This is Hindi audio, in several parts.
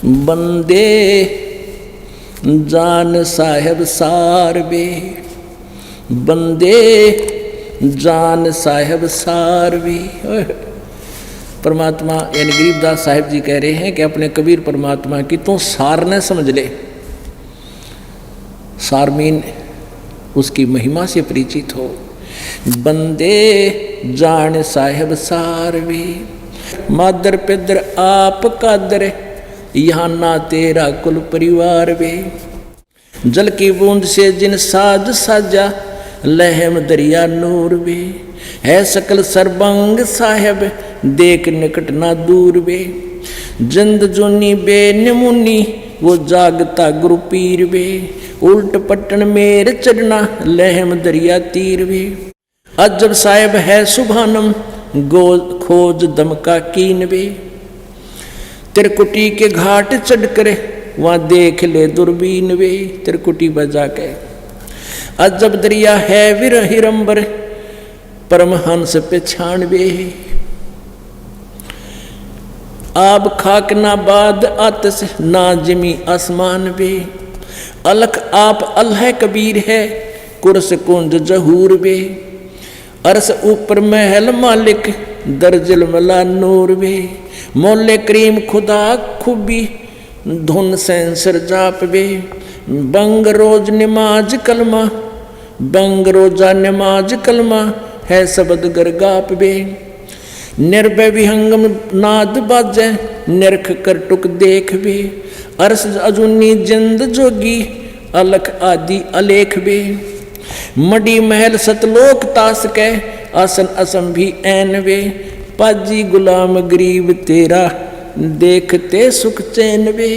बंदे जान साहेब सारवे, बंदे जान साहेब सारवे। परमात्मा यानी गरीबदास साहिब जी कह रहे हैं कि अपने कबीर परमात्मा की तो सार न समझ ले। सारमीन उसकी महिमा से परिचित हो। बंदे जान साहेब सारवे, मादर पिदर आप कादर, यहाँ ना तेरा कुल परिवार वे। जल की बूंद से जिन साज साजा, लहम दरिया नूर वे। है सकल सरबंग साहेब, देख निकट ना दूर वे। जिंद जुनी बेनमुनी, वो जागता गुरु पीर वे। उल्ट पट्टन मेर चढ़ना, लहम दरिया तीर वे। अजब साहेब है सुभानम, गो खोज दम का कीन वे। त्रिकुटी के घाट चढ़कर वहां देख ले दूरबीन वे। त्रिकुटी बजा के अजब दरिया है वीर हिरंबर, परमहंस पे छानवे। आब खाक ना बाद आतस, ना जमी आसमान वे। अलख आप अल्लाह कबीर है, कुरस कुंज जहूर वे। अरस ऊपर महल मालिक, दर्जल मला नूर वे। मोले करीम खुदा खुबी, धुन सेंसर जाप वे। बंग रोज नमाज कलमा, बंग रोजा नमाज कलमा, है शब्द गरगाप वे। निर्भय विहंगम नाद बाजे, निरख कर टुक देख वे। अरस अजुनी जिंद जोगी, अलख आदि अलेख वे। मडी महल सतलोक तास के, आसन असम भी ऐन वे। पाजी गुलाम गरीब तेरा, देखते सुख चैन वे।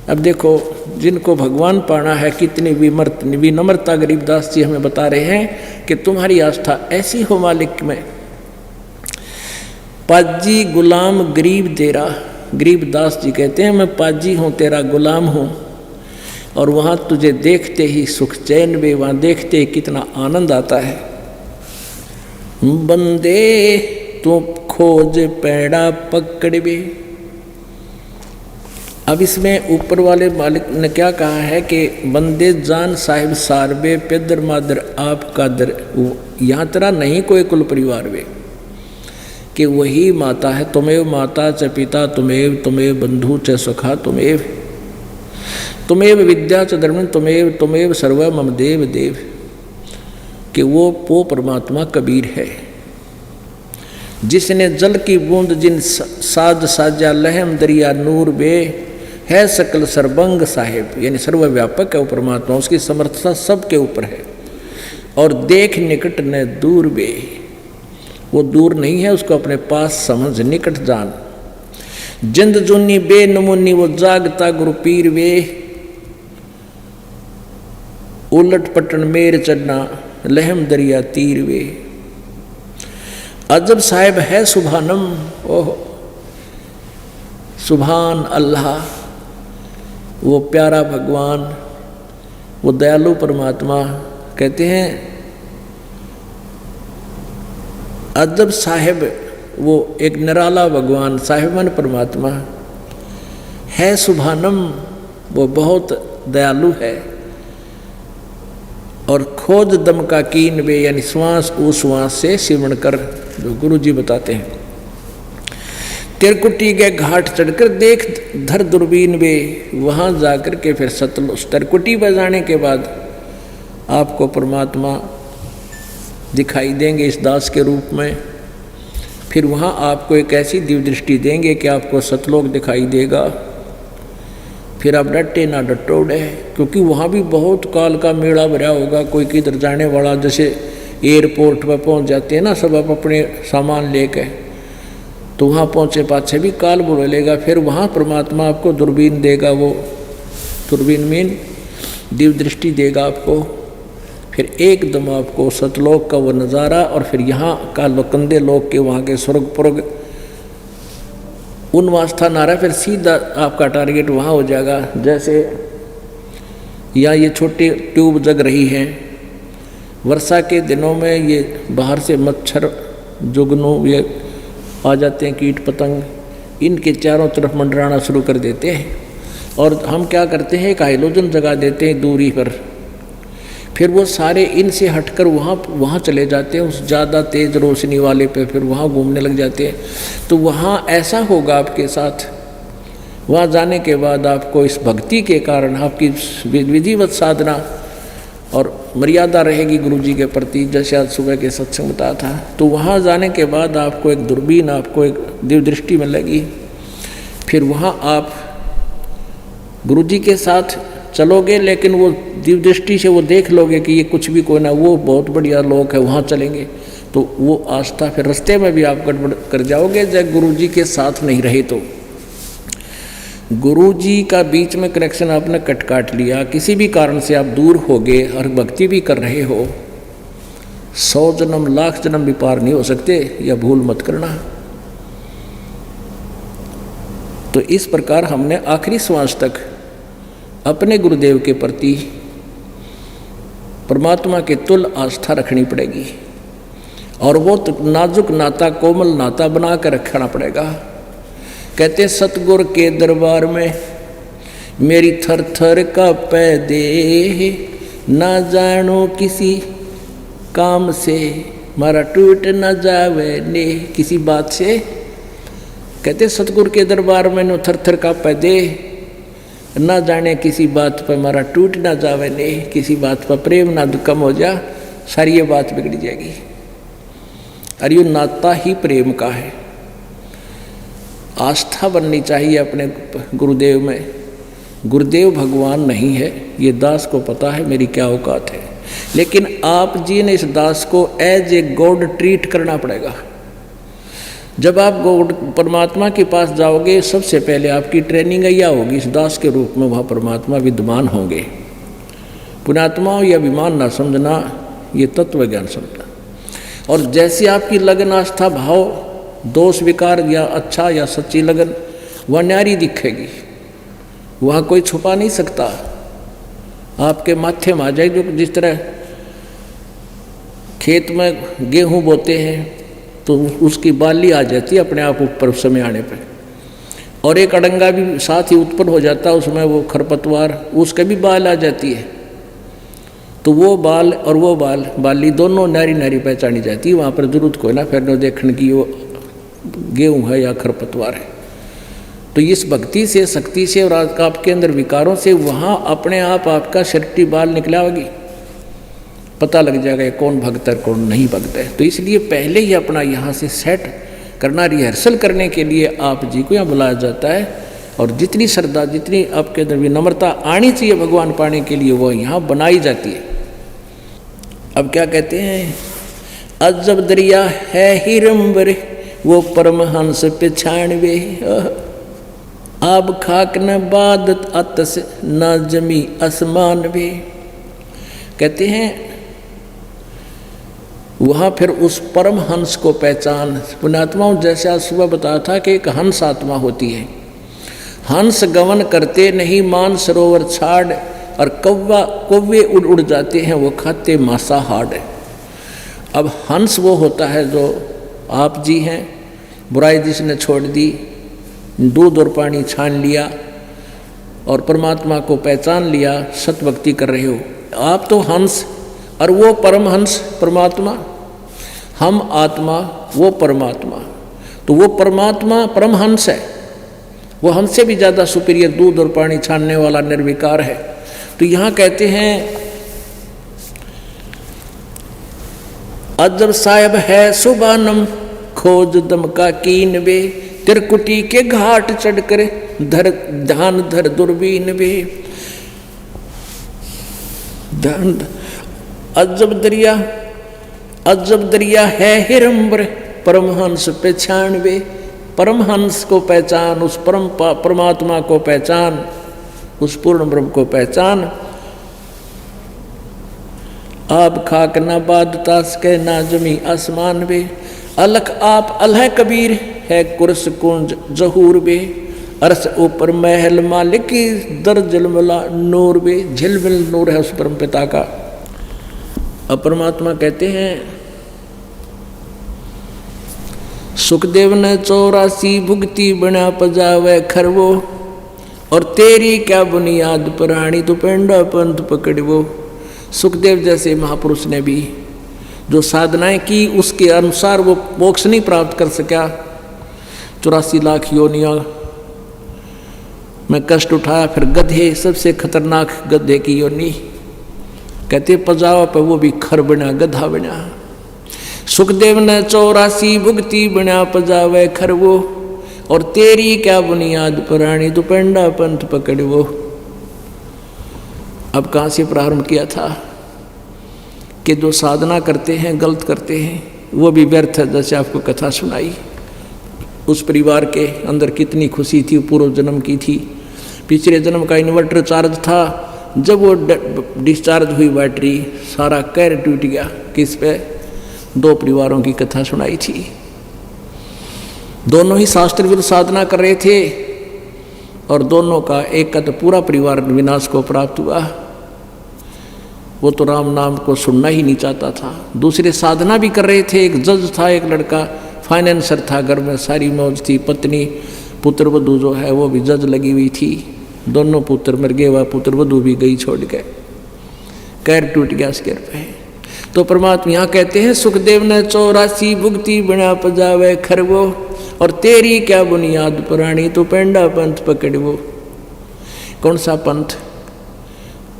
अब देखो जिनको भगवान पाना है कितनी विनम्रता गरीबदास जी हमें बता रहे हैं कि तुम्हारी आस्था ऐसी हो मालिक में। पाजी गुलाम गरीब तेरा, गरीबदास जी कहते हैं मैं पाजी हूँ, तेरा गुलाम हूँ। और वहाँ तुझे देखते ही सुख चैन वे, वहाँ देखते ही कितना आनंद आता है। बंदे तू खोज पैड़ा पकड़वे। अब इसमें ऊपर वाले मालिक ने क्या कहा है कि बंदे जान साहिब सारवे, पिदर मादर आप कादर। यहाँ तरह नहीं कोई कुल परिवार वे, कि वही माता है। तुमेव माता च पिता तुमेव, तुमेव बंधु च सखा तुमेव, तुमेव विद्या च धर्म तुमेव, तुमेव सर्व मम देव देव। कि वो परमात्मा कबीर है जिसने जल की बूंद जिन साज साजा, लहम दरिया नूर बे। है सकल सर्वंग साहिब, यानी सर्वव्यापक है वो परमात्मा, उसकी समर्थता सबके ऊपर है। और देख निकट न दूर बे, वो दूर नहीं है, उसको अपने पास समझ निकट जान। जिंद जुनी बे नमुनी, वो जागता गुरु पीर वे। उलट पटन मेर चढ़ना, लहम दरिया तीर वे। अजब साहिब है सुभानम, ओह सुभान अल्लाह, वो प्यारा भगवान, वो दयालु परमात्मा। कहते हैं अजब साहिब, वो एक निराला भगवान, साहिबन परमात्मा है। सुभानम, वो बहुत दयालु है। और खोज दम का कीन वे, यानी श्वास उश्वास से सिमरण कर, जो गुरु जी बताते हैं। तिरकुटी के घाट चढ़कर देख धर दूरबीन वे। वहाँ जाकर के फिर सतलुज तिरकुटी बजाने के बाद आपको परमात्मा दिखाई देंगे इस दास के रूप में। फिर वहाँ आपको एक ऐसी दिव्य दृष्टि देंगे कि आपको सतलोक दिखाई देगा। फिर आप डटे ना डटोड़े, क्योंकि वहाँ भी बहुत काल का मेला भरा होगा। कोई किधर जाने वाला, जैसे एयरपोर्ट पर पहुँच जाते हैं ना सब आप अपने सामान लेके, तो वहाँ पहुँचे पाछे भी काल बोलेगा। फिर वहाँ परमात्मा आपको दूरबीन देगा, वो दूरबीन मीन दिव्य दृष्टि देगा आपको। फिर एकदम आपको सतलोक का वो नज़ारा, और फिर यहाँ का लोकंदे लोक के वहाँ के स्वर्ग पुर्ग उनवास्था नारा, फिर सीधा आपका टारगेट वहाँ हो जाएगा। जैसे या ये छोटी ट्यूब जग रही है, वर्षा के दिनों में ये बाहर से मच्छर जुगनू ये आ जाते हैं, कीट पतंग, इनके चारों तरफ मंडराना शुरू कर देते हैं। और हम क्या करते हैं, एक हाइलोजन जगा देते हैं दूरी पर, फिर वो सारे इनसे हटकर वहाँ चले जाते हैं उस ज़्यादा तेज़ रोशनी वाले पे, फिर वहाँ घूमने लग जाते हैं। तो वहाँ ऐसा होगा आपके साथ, वहाँ जाने के बाद आपको इस भक्ति के कारण आपकी विधिवत साधना और मर्यादा रहेगी गुरु जी के प्रति, जैसे आज सुबह के सत्संग बताया था। तो वहाँ जाने के बाद आपको एक दूरबीन, आपको एक दिव्य दृष्टि मिलेगी। फिर वहाँ आप गुरु जी के साथ चलोगे, लेकिन वो दिव्य दृष्टि से वो देख लोगे कि ये कुछ भी कोई ना, वो बहुत बढ़िया लोग है, वहाँ चलेंगे। तो वो आस्था फिर रास्ते में भी आप गड़बड़ कर जाओगे जब गुरु जी के साथ नहीं रहे। तो गुरु जी का बीच में कनेक्शन आपने काट लिया, किसी भी कारण से आप दूर हो गए और भक्ति भी कर रहे हो, 100 जन्म लाख जन्म भी पार नहीं हो सकते, या भूल मत करना। तो इस प्रकार हमने आखिरी श्वास तक अपने गुरुदेव के प्रति परमात्मा के तुल आस्था रखनी पड़ेगी, और वो नाजुक नाता, कोमल नाता बना कर रखना पड़ेगा। कहते सतगुर के दरबार में मेरी थर थर कांपे देह, ना जानो किसी काम से मारा टूट न जावे ने, किसी बात से। कहते सतगुर के दरबार में नो थर थर कांपे देह, ना जाने किसी बात पर मारा टूट ना जावे ने, किसी बात पर प्रेम ना कम हो जा, सारी ये बात बिगड़ जाएगी। अरे ये नाता ही प्रेम का है। आस्था बननी चाहिए अपने गुरुदेव में। गुरुदेव भगवान नहीं है, ये दास को पता है मेरी क्या औकात है, लेकिन आप जी ने इस दास को एज ए गॉड ट्रीट करना पड़ेगा। जब आप गॉड परमात्मा के पास जाओगे, सबसे पहले आपकी ट्रेनिंग यह होगी, इस दास के रूप में वहाँ परमात्मा विद्यमान होंगे। पुण्यात्मा या विमान ना समझना, ये तत्व ज्ञान समझना। और जैसी आपकी लगन, आस्था, भाव, दोष विकार या अच्छा या सच्ची लगन वह न्यारी दिखेगी, वहाँ कोई छुपा नहीं सकता। आपके माथे में आ जाए, जो जिस तरह खेत में गेहूँ बोते हैं तो उसकी बाली आ जाती है अपने आप ऊपर समय आने पर, और एक अड़ंगा भी साथ ही उत्पन्न हो जाता है, उसमें वो खरपतवार, उसके भी बाल आ जाती है। तो वो बाल और वो बाली दोनों नारी नारी पहचानी जाती है। वहाँ पर जरूरत कोई ना फिर देखने की वो गेहूँ है या खरपतवार है। तो इस भक्ति से, शक्ति से और आपके अंदर विकारों से वहाँ अपने आप आपका शरीर बाल निकलाओगी, पता लग जाएगा कौन भक्त है कौन नहीं भक्त है। तो इसलिए पहले ही अपना यहाँ से सेट करना, रिहर्सल करने के लिए आप जी को यहाँ बुलाया जाता है। और जितनी श्रद्धा, जितनी आपके अंदर विनम्रता आनी चाहिए भगवान पाने के लिए, वो यहाँ बनाई जाती है। अब क्या कहते हैं, अजब दरिया है हिरंबर वो परमहंस पिछानवे, आब खाक न बादत अतस न जमी आसमान वे। कहते हैं वहाँ फिर उस परम हंस को पहचान। पुण्यात्माओं, जैसे आज सुबह बताया था कि एक हंस आत्मा होती है। हंस गमन करते नहीं मान सरोवर छाड़, और कौवे उड़ उड़ जाते हैं, वो खाते मांसाहार। अब हंस वो होता है जो आप जी हैं, बुराई जिसने छोड़ दी, दूध और पानी छान लिया और परमात्मा को पहचान लिया, सतभक्ति कर रहे हो आप। तो हंस, और वो परमहंस परमात्मा, हम आत्मा, वो परमात्मा। तो वो परमात्मा परमहंस है, वो हमसे भी ज़्यादा सुपीरियर, दूध और पानी छानने वाला निर्विकार है। तो यहाँ कहते हैं अजब साहिब है सुबानम खोज दम का कीन वे, तिरकुटी के घाट चढ़कर धर ध्यान धर दूरबीन वे। अजब दरिया है हिरंबर परमहंस पहचानवे। परमहंस को पहचान, उस परमात्मा को पहचान, उस पूर्ण ब्रह्म को पहचान। आप खाक ना बादतास के ना जमी आसमान वे, अलख आप अलह कबीर है कुर्स कुंज जहूर वे, अरस ऊपर महल मालिक की दर जलमला नूर वे। झिलमिल नूर है उस परम पिता का। अब परमात्मा कहते हैं सुखदेव ने 84 भुगती बना पजावे खरवो, और तेरी क्या बुनियाद प्राणी तो पेंडा पंथ पकड़वो। सुखदेव जैसे महापुरुष ने भी जो साधनाएं की उसके अनुसार वो मोक्ष नहीं प्राप्त कर सका। 84 लाख योनियां में कष्ट उठाया, फिर गधे, सबसे खतरनाक गधे की योनि, कहते पजावा पर वो भी खर बना, गधा बना। सुखदेव ने 84 भुगती बना पजावे खरवो, और तेरी क्या बुनियाद प्राणी तो पेंडा पंथ पकड़वो। अब कहाँ से प्रारंभ किया था कि जो साधना करते हैं गलत करते हैं वो भी व्यर्थ है। जैसे आपको कथा सुनाई, उस परिवार के अंदर कितनी खुशी थी, पूर्व जन्म की थी, पिछले जन्म का इन्वर्टर चार्ज था, जब वो डिस्चार्ज हुई बैटरी सारा कहर टूट गया। किस पे? 2 परिवारों की कथा सुनाई थी। दोनों ही शास्त्र विरुद्ध साधना कर रहे थे और दोनों का एक का तो पूरा परिवार विनाश को प्राप्त हुआ। वो तो राम नाम को सुनना ही नहीं चाहता था। दूसरे साधना भी कर रहे थे, एक जज था, एक लड़का फाइनेंसर था, घर में सारी मौज थी, पत्नी पुत्र वधू जो है वो भी जज लगी हुई थी। दोनों पुत्र मर गए, वह पुत्र वधू भी गई छोड़ के, कैर टूट गया सिर पे। तो परमात्मा यहाँ कहते हैं सुखदेव ने 84 भुगती बना पजावे खरवो, और तेरी क्या बुनियाद पुरानी तो पेंडा पंथ पकड़वो। कौन सा पंथ?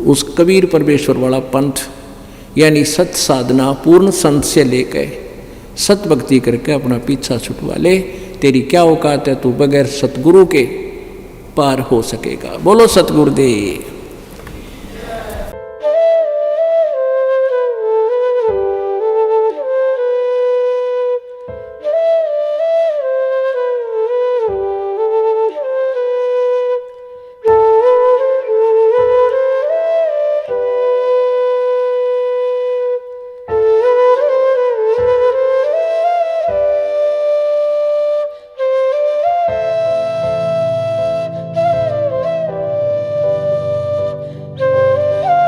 उस कबीर परमेश्वर वाला पंथ, यानी सत साधना पूर्ण संत से लेकर सत भक्ति करके अपना पीछा छुटवा ले। तेरी क्या औकात है, तू बगैर सतगुरु के पार हो सकेगा। बोलो सतगुरुदेव।